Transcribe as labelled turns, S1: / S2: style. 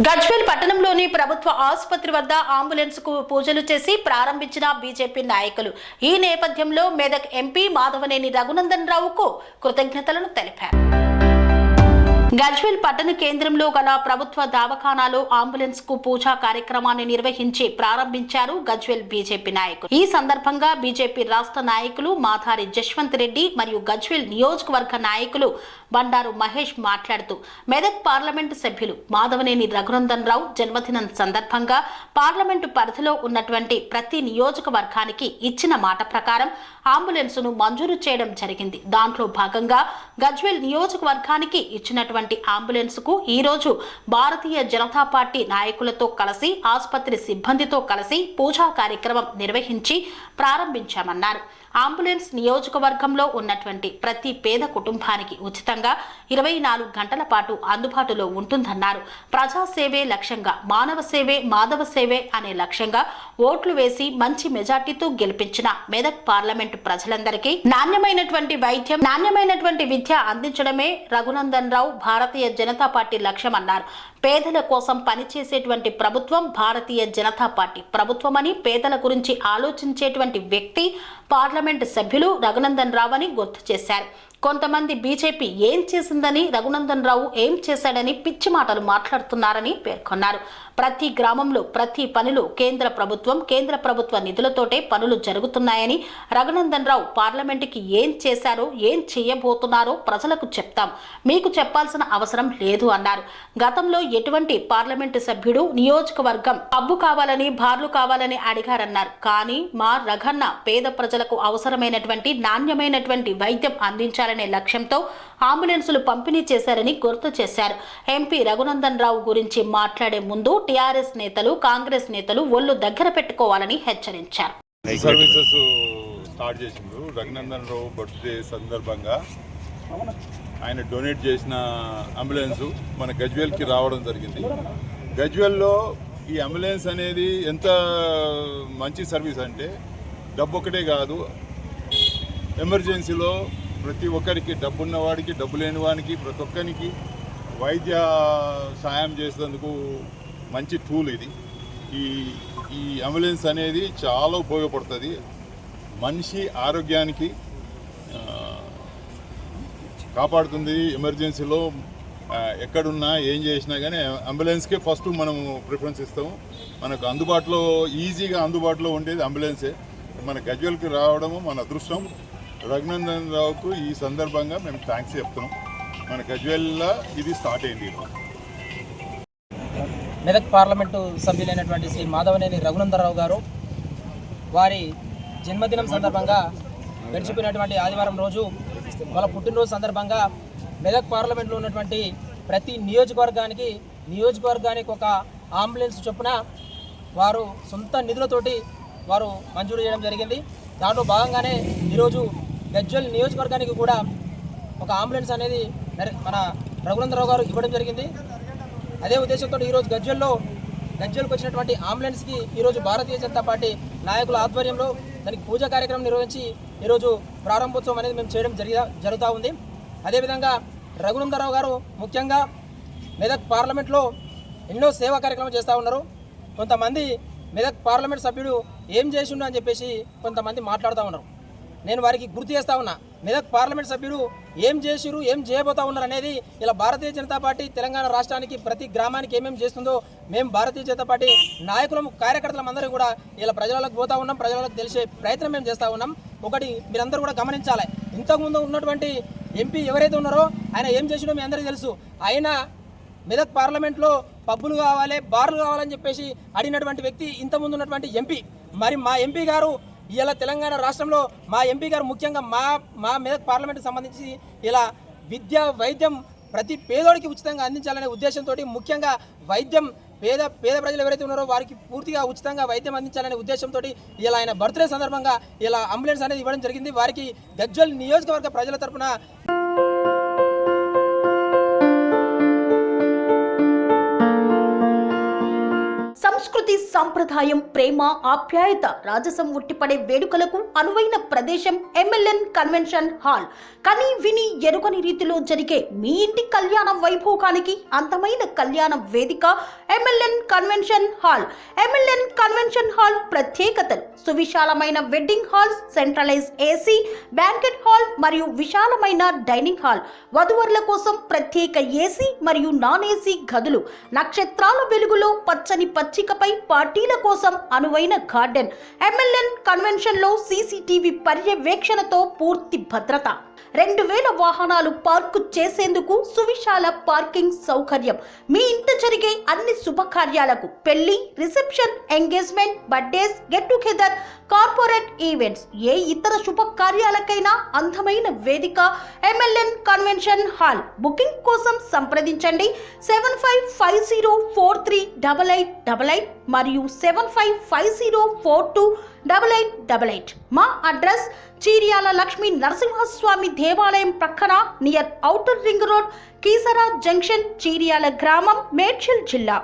S1: గజ్వేల్ పట్టణంలోని ప్రభుత్వ ఆసుపత్రి వద్ద అంబులెన్స్ కు పూజలు చేసి ప్రారంభించిన బీజేపీ నాయకులు ఈ నేపథ్యంలో మెదక్ ఎంపీ మాధవనేని రఘునందన్ రావుకు కృతజ్ఞతలను తెలిపారు. గజ్వేల్ పట్టణ కేంద్రంలో గల ప్రభుత్వ దవాఖానాలో అంబులెన్స్ కు పూజా కార్యక్రమాన్ని నిర్వహించి ప్రారంభించారు గజ్వేల్ బీజేపీ నాయకులు. ఈ సందర్భంగా బీజేపీ రాష్ట్ర నాయకులు మాధారి జశ్వంత్ రెడ్డి మరియు గజ్వేల్ నియోజకవర్గ నాయకులు బండారు మహేష్ మాట్లాడుతూ మెదక్ పార్లమెంటు సభ్యులు మాధవనేని రఘునందన్ రావు జన్మదినం సందర్భంగా పార్లమెంటు పరిధిలో ఉన్నటువంటి ప్రతి నియోజకవర్గానికి ఇచ్చిన మాట ప్రకారం అంబులెన్స్ ను మంజూరు చేయడం జరిగింది. దాంట్లో భాగంగా గజ్వేల్ నియోజకవర్గానికి ఇచ్చినటువంటి అంబులెన్స్ కు ఈ రోజు భారతీయ జనతా పార్టీ నాయకులతో కలిసి ఆసుపత్రి సిబ్బందితో కలిసి పూజా కార్యక్రమం నిర్వహించి ప్రారంభించామన్నారు. అంబులెన్స్ నియోజకవర్గంలో ఉన్నటువంటి ప్రతి పేద కుటుంబానికి ఉచితంగా 24 గంటల పాటు అందుబాటులో ఉంటుందన్నారు. ప్రజాసేవే లక్ష్యంగా మానవ సేవే మాధవ సేవే అనే లక్ష్యంగా ఓట్లు వేసి మంచి మెజార్టీతో గెలిపించిన మెదక్ పార్లమెంటు ప్రజలందరికీ నాణ్యమైనటువంటి వైద్యం నాణ్యమైనటువంటి విద్య అందించడమే రఘునందన్ రావు భారతీయ జనతా పార్టీ లక్ష్యమన్నారు. పేదల కోసం పనిచేసేటువంటి ప్రభుత్వం భారతీయ జనతా పార్టీ ప్రభుత్వమని పేదల గురించి ఆలోచించేటువంటి వ్యక్తి పార్లమెంటు సభ్యులు రఘునందన్ రావు అని గుర్తు చేశారు. కొంతమంది బీజేపీ ఏం చేసిందని రఘునందన్ రావు ఏం చేశాడని పిచ్చి మాటలు మాట్లాడుతున్నారని పేర్కొన్నారు. ప్రతి గ్రామంలో ప్రతి పనులు కేంద్ర ప్రభుత్వ నిధులతోటే పనులు జరుగుతున్నాయని రఘునందన్ రావు పార్లమెంటుకి ఏం చేశారో ఏం చేయబోతున్నారో ప్రజలకు చెప్తాం, మీకు చెప్పాల్సిన అవసరం లేదు అన్నారు. గతంలో ఎటువంటి పార్లమెంటు సభ్యుడు నియోజకవర్గం పబ్బు కావాలని బార్లు కావాలని అడిగారన్నారు. కానీ మా రఘన్న పేద ప్రజలకు అవసరమైనటువంటి నాణ్యమైనటువంటి వైద్యం అందించాలనే లక్ష్యంతో అంబులెన్సులు పంపిణీ చేశారని గుర్తు చేశారు. ఎంపీ రఘునందన్ రావు గురించి మాట్లాడే ముందు టీఆర్ఎస్ నేతలు కాంగ్రెస్ నేతలు ఒళ్ళు దగ్గర పెట్టుకోవాలని హెచ్చరించారు.
S2: సర్వీసెస్ స్టార్ట్ చేసిండ్రు. రఘునందన్ రావు బర్త్డే సందర్భంగా ఆయన డొనేట్ చేసిన అంబులెన్స్ మన గజ్వేల్కి రావడం జరిగింది. గజ్వేల్లో ఈ అంబులెన్స్ అనేది ఎంత మంచి సర్వీస్ అంటే డబ్బు ఒకటే కాదు, ఎమర్జెన్సీలో ప్రతి ఒక్కరికి డబ్బున్న వాడికి డబ్బు లేని వాడికి ప్రతి ఒక్కరికి వైద్య సాయం చేసేందుకు మంచి టూల్ ఇది. ఈ అంబులెన్స్ అనేది చాలా ఉపయోగపడుతుంది మనిషి ఆరోగ్యానికి కాపాడుతుంది. ఎమర్జెన్సీలో ఎక్కడున్నా ఏం చేసినా కానీ అంబులెన్స్కే ఫస్ట్ మనము ప్రిఫరెన్స్ ఇస్తాము. మనకు ఈజీగా అందుబాటులో ఉండేది అంబులెన్సే. మన గజ్వేల్కి రావడము మన అదృష్టం. రఘునందన్ రావుకు ఈ సందర్భంగా మేము థ్యాంక్స్ చెప్తున్నాం. మన గజ్వేల్లో ఇది స్టార్ట్ అయింది.
S3: మెదక్ పార్లమెంటు సభ్యులైనటువంటి శ్రీ మాధవనేని రఘునందన్ రావు గారు వారి జన్మదినం సందర్భంగా గడిచిపోయినటువంటి ఆదివారం రోజు వాళ్ళ పుట్టినరోజు సందర్భంగా మెదక్ పార్లమెంట్లో ఉన్నటువంటి ప్రతి నియోజకవర్గానికి ఒక అంబులెన్స్ చొప్పున వారు సొంత నిధులతోటి వారు మంజూరు చేయడం జరిగింది. దాంట్లో భాగంగానే ఈరోజు గజ్వేల్ నియోజకవర్గానికి కూడా ఒక అంబులెన్స్ అనేది మన రఘునందన్ రావు గారు ఇవ్వడం జరిగింది. అదే ఉద్దేశంతో ఈరోజు గజ్వేల్కి వచ్చినటువంటి అంబులెన్స్కి ఈరోజు భారతీయ జనతా పార్టీ నాయకుల ఆధ్వర్యంలో దానికి పూజా కార్యక్రమం నిర్వహించి ఈరోజు ప్రారంభోత్సవం అనేది మేము చేయడం జరుగుతూ ఉంది. అదేవిధంగా రఘునందన్ రావు గారు ముఖ్యంగా మెదక్ పార్లమెంట్లో ఎన్నో సేవా కార్యక్రమాలు చేస్తూ ఉన్నారు. కొంతమంది మెదక్ పార్లమెంట్ సభ్యుడు ఏం చేసిండు అని చెప్పేసి కొంతమంది మాట్లాడుతూ ఉన్నారు. నేను వారికి గుర్తు చేస్తూ ఉన్నా, మెదక్ పార్లమెంట్ సభ్యుడు ఏం చేసిరు ఏం చేయబోతా ఉన్నారు అనేది ఇలా భారతీయ జనతా పార్టీ తెలంగాణ రాష్ట్రానికి ప్రతి గ్రామానికి ఏమేమి చేస్తుందో మేము భారతీయ జనతా పార్టీ నాయకులం కార్యకర్తలం అందరూ కూడా ఇలా ప్రజలకు పోతా ఉన్నాం, ప్రజలకు తెలిసే ప్రయత్నం మేము చేస్తూ ఉన్నాం. ఒకటి మీరందరూ కూడా గమనించాలి, ఇంతకుముందు ఉన్నటువంటి ఎంపీ ఎవరైతే ఉన్నారో ఆయన ఏం చేసిండో మీ అందరికీ తెలుసు. ఆయన మెదక్ పార్లమెంట్లో పబ్బులు కావాలి బార్లు కావాలని చెప్పేసి అడిగినటువంటి వ్యక్తి ఇంతకుముందు ఉన్నటువంటి ఎంపీ. మరి మా ఎంపీ గారు ఇలా తెలంగాణ రాష్ట్రంలో మా ఎంపీ గారు ముఖ్యంగా మా మెదక్ పార్లమెంట్కి సంబంధించి ఇలా విద్య వైద్యం ప్రతి పేదోడికి ఉచితంగా అందించాలనే ఉద్దేశంతో ముఖ్యంగా వైద్యం పేద ప్రజలు ఎవరైతే ఉన్నారో వారికి పూర్తిగా ఉచితంగా వైద్యం అందించాలనే ఉద్దేశంతో ఇలా ఆయన బర్త్డే సందర్భంగా ఇలా అంబులెన్స్ అనేది ఇవ్వడం జరిగింది. వారికి గజ్వేల్ నియోజకవర్గ ప్రజల తరపున
S1: సంస్కృతి సంప్రదాయం, ప్రేమ, ఆప్యాయత, రాజసం ఉట్టిపడే వేడుకలకు అనువైన ప్రదేశం MLN కన్వెన్షన్ హాల్. కని విని ఎరుగని రీతిలో జరిగే మీ ఇంటి కళ్యాణ వైభోగానికి అందమైన కళ్యాణ వేదిక MLN convention hall. MLN convention hall ప్రత్యేకతలు: సువిశాలమైన wedding halls, centralise AC, banquet hall మరియు విశాలమైన డైనింగ్ హాల్, వధువరుల కోసం ప్రత్యేక AC మరియు నాన్ AC గదులు, నక్షత్రాల వెలుగులో పచ్చని పచ్చికపై పార్టీల కోసం అనువైన గార్డెన్. MLN కన్వెన్షన్ లో CCTV పర్యవేక్షణతో పూర్తి భద్రత. 2000 వాహనాలు పార్కు చేసేందుకు సువిశాల పార్కింగ్ సౌకర్యం. మీ ఇంట జరిగే అన్ని శుభకార్యాలకు, పెళ్లి, reception, engagement, birthdays, get together, corporate events, ఏ ఇతర శుభకార్యాలకైనా అందమైన వేదిక MLN కన్వెన్షన్ హాల్. బుకింగ్ కోసం సంప్రదించండి 7550438888 మరియు 7550428888. మా అడ్రస్ చీర్యాల లక్ష్మీ నరసింహస్వామి దేవాలయం ప్రక్కన, near outer ring road, Keesara junction, Cheeryal గ్రామం, మేడ్చల్ జిల్లా.